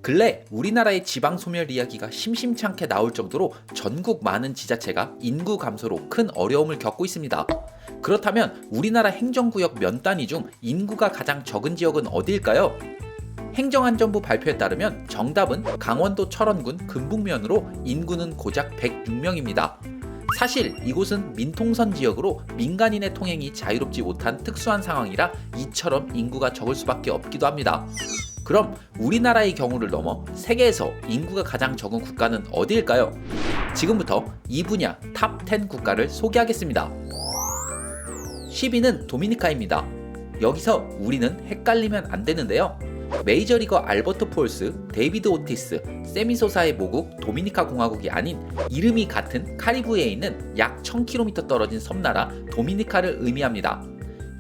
근래 우리나라의 지방 소멸 이야기가 심심찮게 나올 정도로 전국 많은 지자체가 인구 감소로 큰 어려움을 겪고 있습니다. 그렇다면 우리나라 행정구역 몇 단위 중 인구가 가장 적은 지역은 어디일까요? 행정안전부 발표에 따르면 정답은 강원도 철원군 금북면으로 인구는 고작 106명입니다. 사실 이곳은 민통선 지역으로 민간인의 통행이 자유롭지 못한 특수한 상황이라 이처럼 인구가 적을 수밖에 없기도 합니다. 그럼 우리나라의 경우를 넘어 세계에서 인구가 가장 적은 국가는 어디일까요? 지금부터 이 분야 탑 10 국가를 소개하겠습니다. 10위는 도미니카입니다. 여기서 우리는 헷갈리면 안 되는데요. 메이저리거 알버토 폴스, 데이비드 오티스, 세미 소사의 모국 도미니카 공화국이 아닌 이름이 같은 카리브해에 있는 약 1000km 떨어진 섬나라 도미니카를 의미합니다.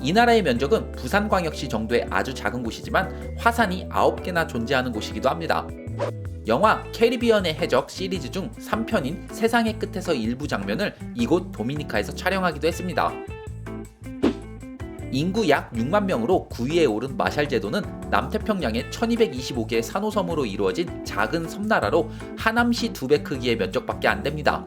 이 나라의 면적은 부산광역시 정도의 아주 작은 곳이지만 화산이 9개나 존재하는 곳이기도 합니다. 영화 캐리비언의 해적 시리즈 중 3편인 세상의 끝에서 일부 장면을 이곳 도미니카에서 촬영하기도 했습니다. 인구 약 6만 명으로 9위에 오른 마샬 제도는 남태평양의 1225개의 산호섬으로 이루어진 작은 섬나라로 하남시 2배 크기의 면적밖에 안 됩니다.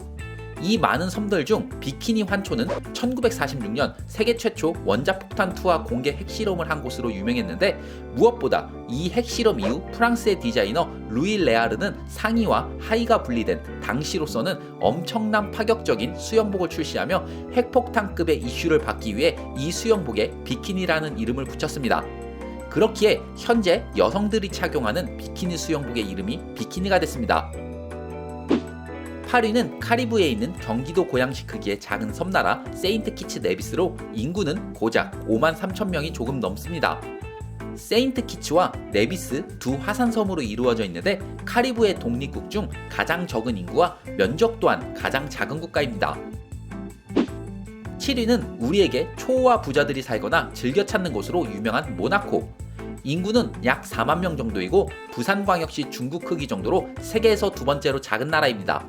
이 많은 섬들 중 비키니 환초는 1946년 세계 최초 원자폭탄 투하 공개 핵실험을 한 곳으로 유명했는데 무엇보다 이 핵실험 이후 프랑스의 디자이너 루이 레아르는 상의와 하의가 분리된 당시로서는 엄청난 파격적인 수영복을 출시하며 핵폭탄급의 이슈를 받기 위해 이 수영복에 비키니라는 이름을 붙였습니다. 그렇기에 현재 여성들이 착용하는 비키니 수영복의 이름이 비키니가 됐습니다. 8위는 카리브해에 있는 경기도 고양시 크기의 작은 섬나라 세인트 키츠 네비스로 인구는 고작 5만 3천 명이 조금 넘습니다. 세인트 키츠와 네비스 두 화산섬으로 이루어져 있는데 카리브해 독립국 중 가장 적은 인구와 면적 또한 가장 작은 국가입니다. 7위는 우리에게 초호화 부자들이 살거나 즐겨 찾는 곳으로 유명한 모나코. 인구는 약 4만 명 정도이고 부산광역시 중국 크기 정도로 세계에서 두 번째로 작은 나라입니다.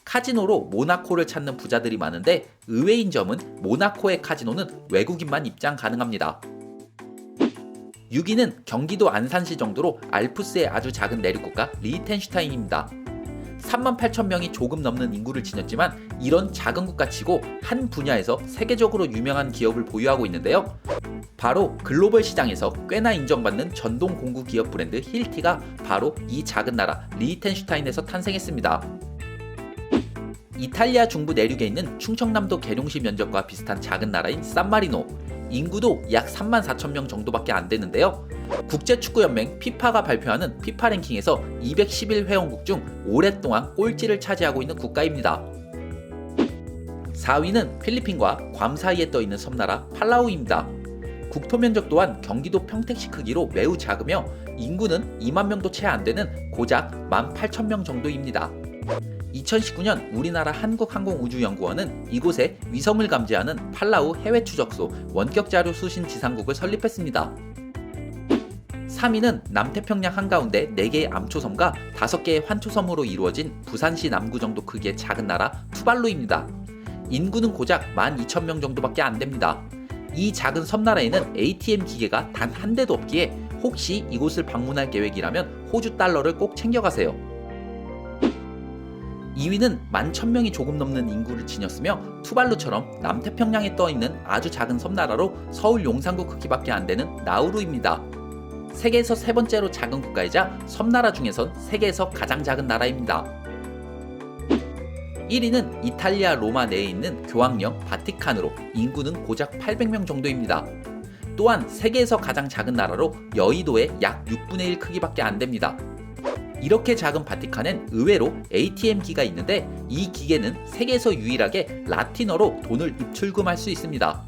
카지노로 모나코를 찾는 부자들이 많은데 의외인 점은 모나코의 카지노는 외국인만 입장 가능합니다. 6위는 경기도 안산시 정도로 알프스의 아주 작은 내륙국가 리히텐슈타인입니다. 3만 8천 명이 조금 넘는 인구를 지녔지만 이런 작은 국가치고 한 분야에서 세계적으로 유명한 기업을 보유하고 있는데요. 바로 글로벌 시장에서 꽤나 인정받는 전동 공구 기업 브랜드 힐티가 바로 이 작은 나라 리히텐슈타인에서 탄생했습니다. 이탈리아 중부 내륙에 있는 충청남도 계룡시 면적과 비슷한 작은 나라인 산마리노. 인구도 약 3만 4천 명 정도밖에 안 되는데요. 국제축구연맹 피파가 발표하는 피파 랭킹에서 211회원국 중 오랫동안 꼴찌를 차지하고 있는 국가입니다. 4위는 필리핀과 괌 사이에 떠있는 섬나라 팔라우입니다. 국토 면적 또한 경기도 평택시 크기로 매우 작으며 인구는 2만 명도 채 안 되는 고작 18,000명 정도입니다. 2019년 우리나라 한국항공우주연구원은 이곳에 위성을 감지하는 팔라우 해외 추적소 원격자료 수신 지상국을 설립했습니다. 3위는 남태평양 한가운데 4개의 암초섬과 5개의 환초섬으로 이루어진 부산시 남구 정도 크기의 작은 나라 투발루입니다. 인구는 고작 12,000명 정도밖에 안 됩니다. 이 작은 섬나라에는 ATM 기계가 단 한 대도 없기에 혹시 이곳을 방문할 계획이라면 호주 달러를 꼭 챙겨가세요. 2위는 11,000명이 조금 넘는 인구를 지녔으며 투발루처럼 남태평양에 떠있는 아주 작은 섬나라로 서울 용산구 크기밖에 안 되는 나우루입니다. 세계에서 세 번째로 작은 국가이자 섬나라 중에선 세계에서 가장 작은 나라입니다. 1위는 이탈리아 로마 내에 있는 교황령 바티칸으로 인구는 고작 800명 정도입니다. 또한 세계에서 가장 작은 나라로 여의도의 약 6분의 1 크기밖에 안 됩니다. 이렇게 작은 바티칸엔 의외로 ATM기가 있는데 이 기계는 세계에서 유일하게 라틴어로 돈을 입출금할 수 있습니다.